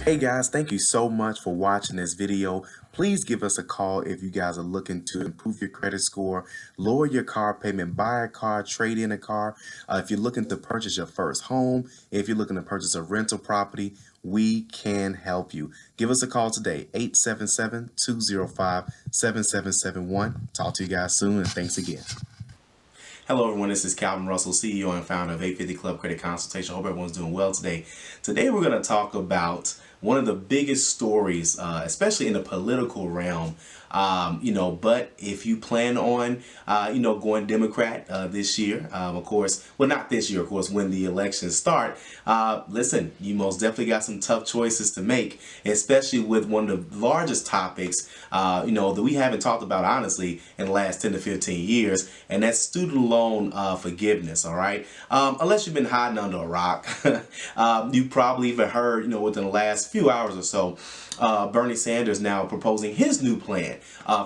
Hey guys, thank you so much for watching this video. Please give us a call if you guys are looking to improve your credit score, lower your car payment, buy a car, trade in a car. If you're looking to purchase your first home, if you're looking to purchase a rental property, we can help you. Give us a call today, 877-205-7771. Talk to you guys soon, and thanks again. Hello everyone, this is Calvin Russell, CEO and founder of 850 Club Credit Consultation. Hope everyone's doing well today. Today we're going to talk about one of the biggest stories, especially in the political realm. But if you plan on, going Democrat this year, of course, well, not this year, of course, when the elections start, listen, you most definitely got some tough choices to make, especially with one of the largest topics, that we haven't talked about, honestly, in the last 10 to 15 years, and that's student loan forgiveness, all right? Unless you've been hiding under a rock, you probably even heard, within the last few hours or so, Bernie Sanders now proposing his new plan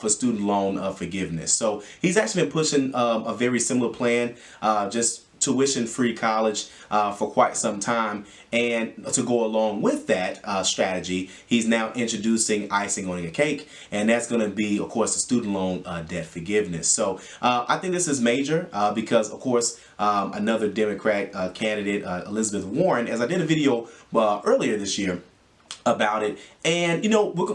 for student loan forgiveness. So he's actually been pushing a very similar plan, just tuition-free college for quite some time. And to go along with that strategy, he's now introducing icing on your cake, and that's going to be, of course, the student loan debt forgiveness. So I think this is major because, of course, another Democrat candidate, Elizabeth Warren, as I did a video earlier this year about it. And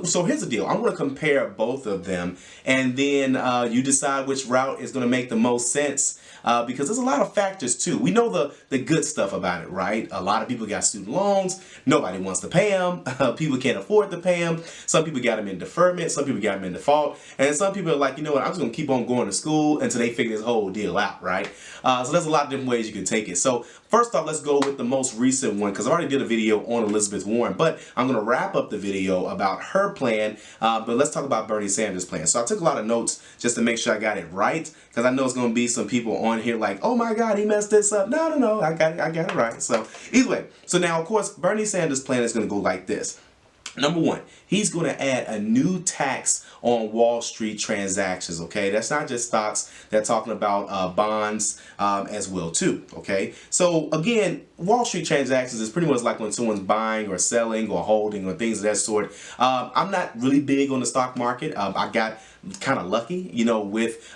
so here's the deal. I'm going to compare both of them, and then you decide which route is going to make the most sense, because there's a lot of factors too. We know the good stuff about it, right? A lot of people got student loans. Nobody wants to pay them. People can't afford to pay them. Some people got them in deferment. Some people got them in default. And some people are like, you know what, I'm just going to keep on going to school until they figure this whole deal out, right? So there's a lot of different ways you can take it. So first off, let's go with the most recent one, because I already did a video on Elizabeth Warren, but I'm going to wrap up the video about her plan, but let's talk about Bernie Sanders' plan. So I took a lot of notes just to make sure I got it right, because I know it's going to be some people on here like, oh my God, he messed this up. No, I got it right. So either way, so now of course Bernie Sanders' plan is going to go like this. Number one, he's going to add a new tax on Wall Street transactions, okay? That's not just stocks. They're talking about bonds as well, too, okay? So, again, Wall Street transactions is pretty much like when someone's buying or selling or holding or things of that sort. I'm not really big on the stock market. I got kind of lucky,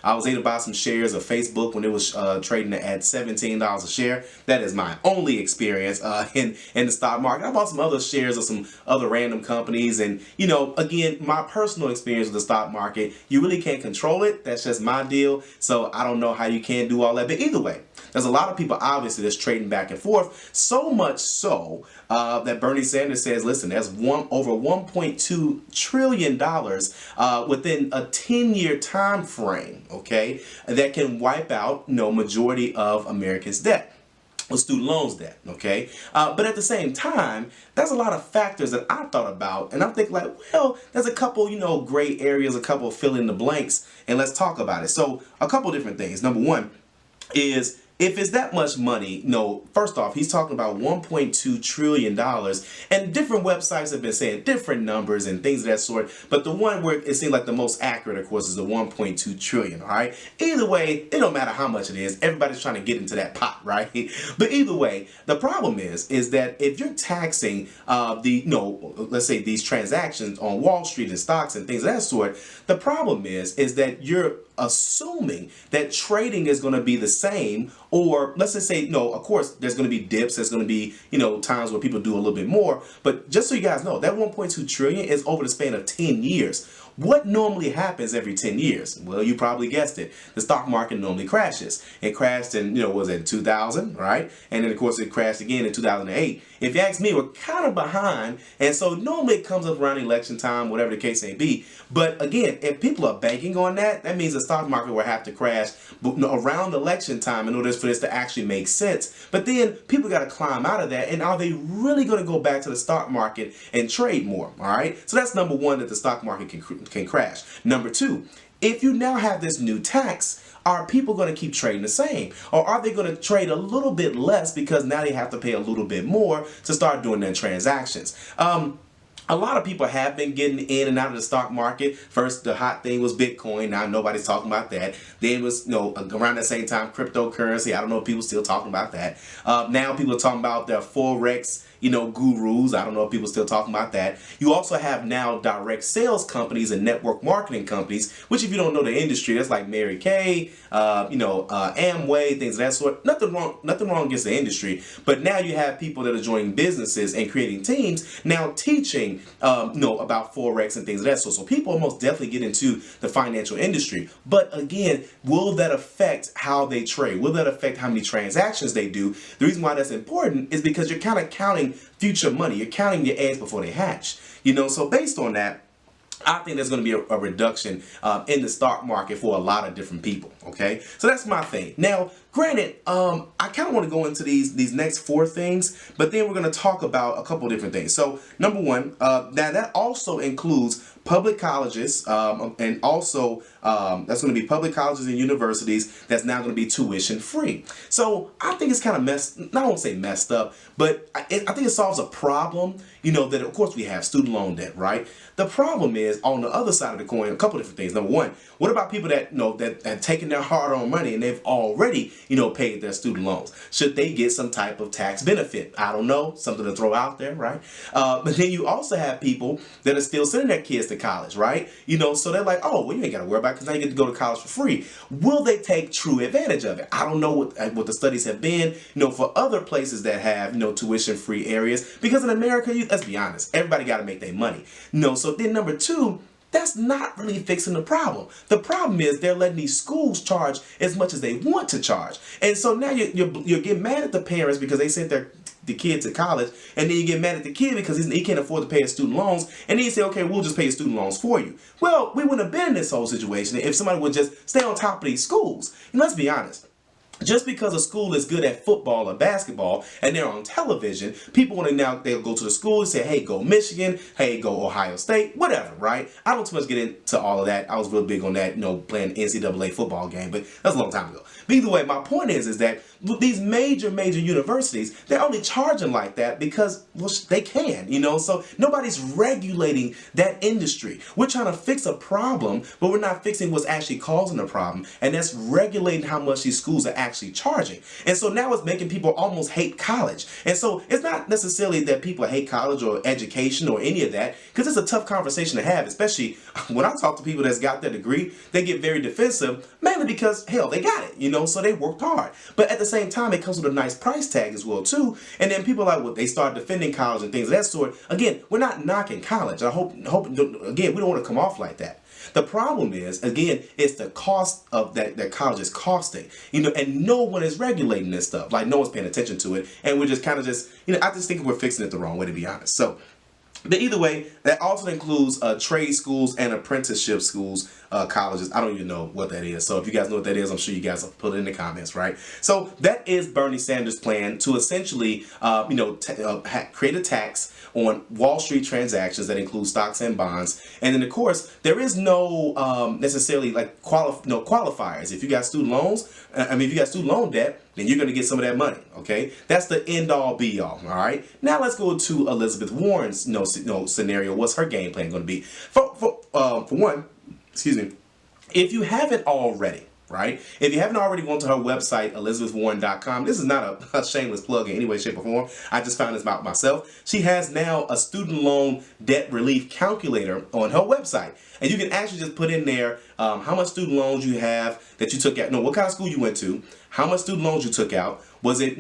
I was able to buy some shares of Facebook when it was trading at $17 a share. That is my only experience in the stock market. I bought some other shares of some other random companies, and again, my personal experience with the stock market, you really can't control it. That's just my deal. So I don't know how you can do all that, but either way, there's a lot of people obviously that's trading back and forth, so much so that Bernie Sanders says, listen, there's over $1.2 trillion within a 10-year time frame, okay, that can wipe out majority of Americans' debt, or student loans debt, okay? But at the same time, there's a lot of factors that I thought about, and I'm thinking like, well, there's a couple, gray areas, a couple fill in the blanks, and let's talk about it. So a couple different things. Number one is, if it's that much money, first off, he's talking about $1.2 trillion, and different websites have been saying different numbers and things of that sort, but the one where it seems like the most accurate, of course, is the 1.2 trillion, all right? Either way, it don't matter how much it is. Everybody's trying to get into that pot, right? But either way, the problem is that if you're taxing let's say these transactions on Wall Street and stocks and things of that sort, the problem is that you're assuming that trading is going to be the same, or let's just say, of course, there's going to be dips, there's going to be, times where people do a little bit more, but just so you guys know, that 1.2 trillion is over the span of 10 years. What normally happens every 10 years? Well, you probably guessed it. The stock market normally crashes. It crashed in, was it 2000, right? And then, of course, it crashed again in 2008. If you ask me, we're kind of behind. And so normally it comes up around election time, whatever the case may be. But again, if people are banking on that, that means the stock market will have to crash around election time in order for this to actually make sense. But then people got to climb out of that. And are they really going to go back to the stock market and trade more? All right. So that's number one, that the stock market can crash. Number two, if you now have this new tax, are people going to keep trading the same? Or are they going to trade a little bit less because now they have to pay a little bit more to start doing their transactions? a lot of people have been getting in and out of the stock market. First, the hot thing was Bitcoin. Now nobody's talking about that. Then it was, around the same time, cryptocurrency. I don't know if people still talking about that. Now people are talking about their Forex, gurus. I don't know if people still talking about that. You also have now direct sales companies and network marketing companies, which if you don't know the industry, that's like Mary Kay, Amway, things of that sort. Nothing wrong against the industry, but now you have people that are joining businesses and creating teams now teaching, about Forex and things of that sort. So people almost definitely get into the financial industry. But again, will that affect how they trade? Will that affect how many transactions they do? The reason why that's important is because you're kind of counting future money. You're counting your eggs before they hatch. So based on that, I think there's going to be a reduction in the stock market for a lot of different people. Okay, so that's my thing. Now, granted, I kind of want to go into these next four things, but then we're going to talk about a couple different things. So, number one, now that also includes public colleges, and also that's going to be public colleges and universities that's now going to be tuition free. So I think it's kind of I won't say messed up, but I think it solves a problem, that of course we have student loan debt, right? The problem is on the other side of the coin, a couple different things. Number one, what about people that, that have taken their hard-earned money and they've already, paid their student loans? Should they get some type of tax benefit? I don't know, something to throw out there, right? But then you also have people that are still sending their kids to college, right? So they're like, oh, well, you ain't got to worry about it because now you get to go to college for free. Will they take true advantage of it? I don't know what the studies have been, for other places that have, tuition-free areas. Because in America, let's be honest, everybody got to make their money. So then number two, that's not really fixing the problem. The problem is they're letting these schools charge as much as they want to charge. And so now you're getting mad at the parents because they sent the kid to college, and then you get mad at the kid because he can't afford to pay his student loans, and then you say, okay, we'll just pay his student loans for you. Well, we wouldn't have been in this whole situation if somebody would just stay on top of these schools. And let's be honest. Just because a school is good at football or basketball and they're on television, people want to now, they'll go to the school and say, hey, go Michigan, hey, go Ohio State, whatever, right? I don't too much get into all of that. I was real big on that, playing NCAA football game, but that's a long time ago. But either way, my point is that these major universities, they're only charging like that because, well, they can, so nobody's regulating that industry. We're trying to fix a problem, but we're not fixing what's actually causing the problem, and that's regulating how much these schools are actually charging. And so now it's making people almost hate college. And so it's not necessarily that people hate college or education or any of that, because it's a tough conversation to have, especially when I talk to people that's got their degree. They get very defensive, mainly because, hell, they got it, so they worked hard. But at the same time, it comes with a nice price tag as well, too. And then people are like, well, they start defending college and things of that sort. Again, we're not knocking college. I hope, again, we don't want to come off like that. The problem is, again, it's the cost of that college is costing, and no one is regulating this stuff. Like, no one's paying attention to it. And we're just kind of I just think we're fixing it the wrong way, to be honest. So, but either way, that also includes trade schools and apprenticeship schools, colleges. I don't even know what that is. So if you guys know what that is, I'm sure you guys will put it in the comments, right? So that is Bernie Sanders' plan to essentially, create a tax on Wall Street transactions that include stocks and bonds. And then, of course, there is no necessarily like qualifiers. If you got student loans, if you got student loan debt, then you're going to get some of that money, okay? That's the end-all, be-all, all right? Now let's go to Elizabeth Warren's scenario. What's her game plan going to be? For one, excuse me, if you haven't already, right? If you haven't already gone to her website, elizabethwarren.com, this is not a shameless plug in any way, shape, or form. I just found this about myself. She has now a student loan debt relief calculator on her website. And you can actually just put in there how much student loans you have that you took out. No, what kind of school you went to, how much student loans you took out, was it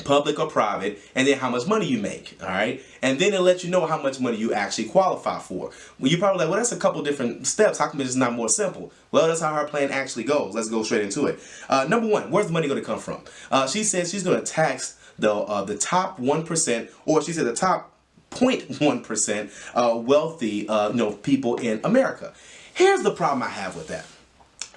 public or private, and then how much money you make, all right? And then it'll let you know how much money you actually qualify for. Well, you're probably like, well, that's a couple different steps. How come it's not more simple? Well, that's how her plan actually goes. Let's go straight into it. Number one, where's the money going to come from? She says she's going to tax the top 1%, or she said the top 0.1% wealthy people in America. Here's the problem I have with that.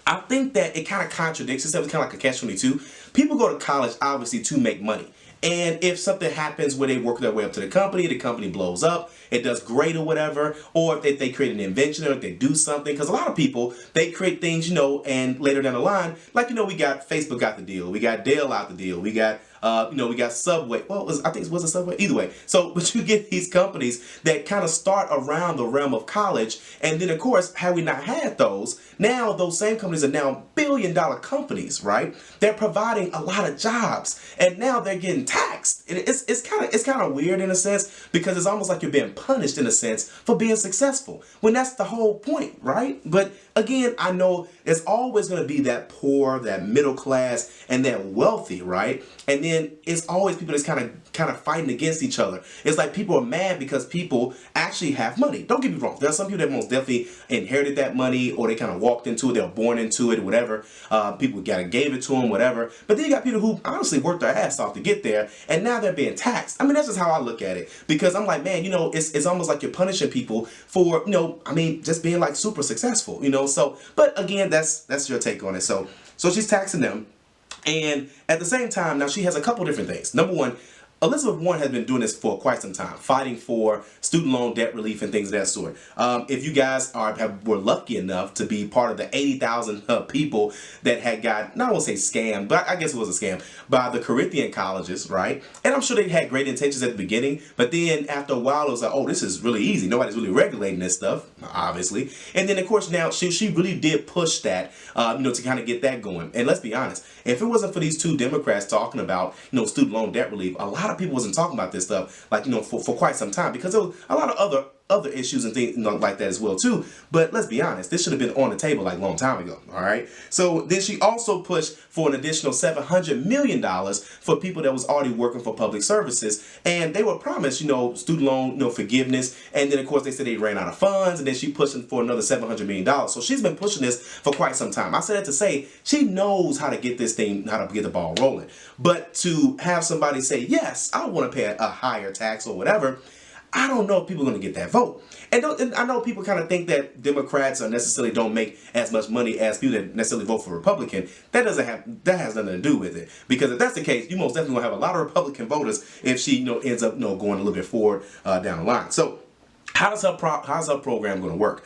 I think that it kind of contradicts itself. It's kind of like a catch-22. People go to college, obviously, to make money. And if something happens where they work their way up to the company blows up, it does great or whatever, or if they create an invention or if they do something, because a lot of people, they create things, and later down the line, like, we got Facebook got the deal, we got Dell out the deal, we got We got Subway. Well, I think it was a Subway. Either way. So, but you get these companies that kind of start around the realm of college. And then, of course, had we not had those, now those same companies are now billion-dollar companies, right? They're providing a lot of jobs. And now they're getting taxed. It's kind of weird in a sense, because it's almost like you're being punished in a sense for being successful, when that's the whole point, right? But again, I know there's always going to be that poor, that middle class, and that wealthy, right? And then it's always people that's kind of fighting against each other. It's like people are mad because people actually have money. Don't get me wrong. There are some people that most definitely inherited that money, or they kind of walked into it, they were born into it, whatever. People gave it to them, whatever. But then you got people who honestly worked their ass off to get there, and now they're being taxed. I mean, that's just how I look at it, because I'm like, man, it's almost like you're punishing people for, just being like super successful, So, but again, that's your take on it. So she's taxing them. And at the same time, now she has a couple different things. Number one, Elizabeth Warren has been doing this for quite some time, fighting for student loan debt relief and things of that sort. If you guys were lucky enough to be part of the 80,000 people that had got, not I won't say scammed, but I guess it was a scam, by the Corinthian colleges, right? And I'm sure they had great intentions at the beginning, but then after a while it was like, oh, this is really easy. Nobody's really regulating this stuff, obviously. And then of course now she really did push that, to kind of get that going. And let's be honest, if it wasn't for these two Democrats talking about, student loan debt relief, a lot of people wasn't talking about this stuff, like, for quite some time, because there was a lot of other issues and things like that as well too. But let's be honest, this should have been on the table like a long time ago. All right. So then she also pushed for an additional $700 million for people that was already working for public services, and they were promised, student loan, forgiveness. And then of course they said they ran out of funds, and then she pushing for another $700 million. So she's been pushing this for quite some time. I said that to say she knows how to get this thing, how to get the ball rolling. But to have somebody say, yes, I want to pay a higher tax or whatever, I don't know if people are going to get that vote. And I know people kind of think that Democrats necessarily don't make as much money as people that necessarily vote for Republican. That has nothing to do with it. Because if that's the case, you most definitely will have a lot of Republican voters if she ends up going a little bit forward down the line. So how's her program going to work?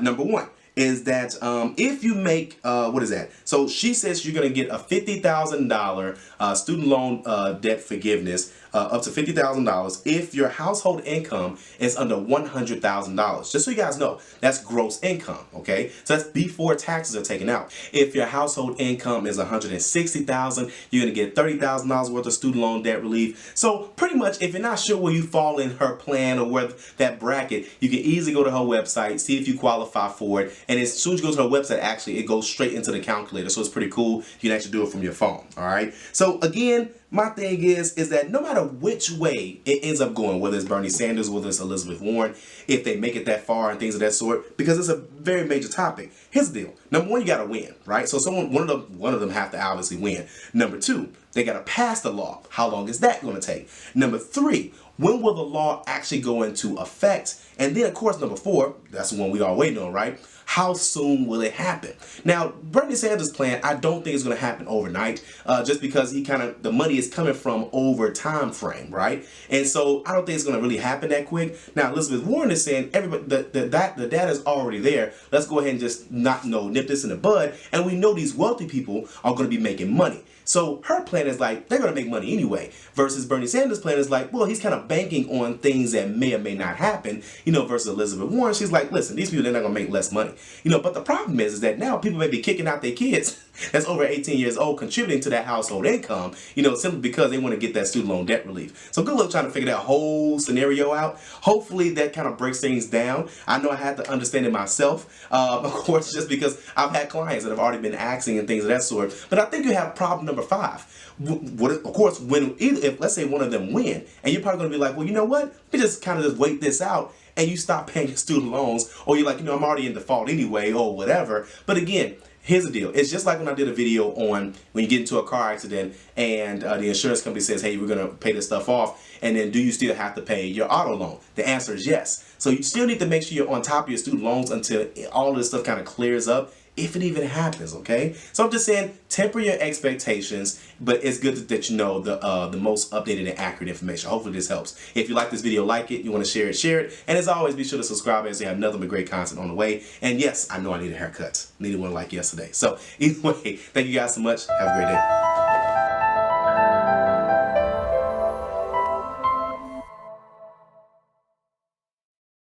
Number one is that if you make, what is that? So she says you're going to get a $50,000 student loan debt forgiveness, up to $50,000 if your household income is under $100,000. Just so you guys know, that's gross income, okay? So that's before taxes are taken out. If your household income is $160,000, you're going to get $30,000 worth of student loan debt relief. So pretty much, if you're not sure where you fall in her plan or where that bracket, you can easily go to her website, see if you qualify for it. And as soon as you go to her website, actually, it goes straight into the calculator. So it's pretty cool. You can actually do it from your phone, all right? So again, my thing is that no matter which way it ends up going, whether it's Bernie Sanders, whether it's Elizabeth Warren, if they make it that far and things of that sort, because it's a very major topic. Here's the deal. Number one, you got to win, right? So one of them have to obviously win. Number two, they got to pass the law. How long is that going to take? Number three, when will the law actually go into effect? And then, of course, number four, that's the one we are waiting on, right? How soon will it happen? Now, Bernie Sanders' plan, I don't think it's going to happen overnight, just because the money is coming from over time frame, right? And so I don't think it's going to really happen that quick. Now, Elizabeth Warren is saying everybody, the data is already there. Let's go ahead and just nip this in the bud. And we know these wealthy people are going to be making money. So her plan is like, they're going to make money anyway, versus Bernie Sanders' plan is like, well, he's kind of banking on things that may or may not happen, versus Elizabeth Warren. She's like, listen, these people, they're not going to make less money. But the problem is that now people may be kicking out their kids that's over 18 years old, contributing to that household income, simply because they want to get that student loan debt relief. So good luck trying to figure that whole scenario out. Hopefully that kind of breaks things down. I know I had to understand it myself, of course, just because I've had clients that have already been asking and things of that sort. But I think you have problem number 5. Of course, if let's say one of them win, and you're probably going to be like, well, you know what? Let me just kind of wait this out, and you stop paying your student loans, or you're like, I'm already in default anyway, or whatever. But again, here's the deal. It's just like when I did a video on when you get into a car accident and the insurance company says, hey, we're going to pay this stuff off. And then do you still have to pay your auto loan? The answer is yes. So you still need to make sure you're on top of your student loans until all of this stuff kind of clears up, if it even happens, okay? So I'm just saying, temper your expectations, but it's good that you know the most updated and accurate information. Hopefully this helps. If you like this video, like it. You want to share it. And as always, be sure to subscribe as we have nothing but great content on the way. And yes, I know I need a haircut. Needed one like yesterday. So either way, thank you guys so much. Have a great day.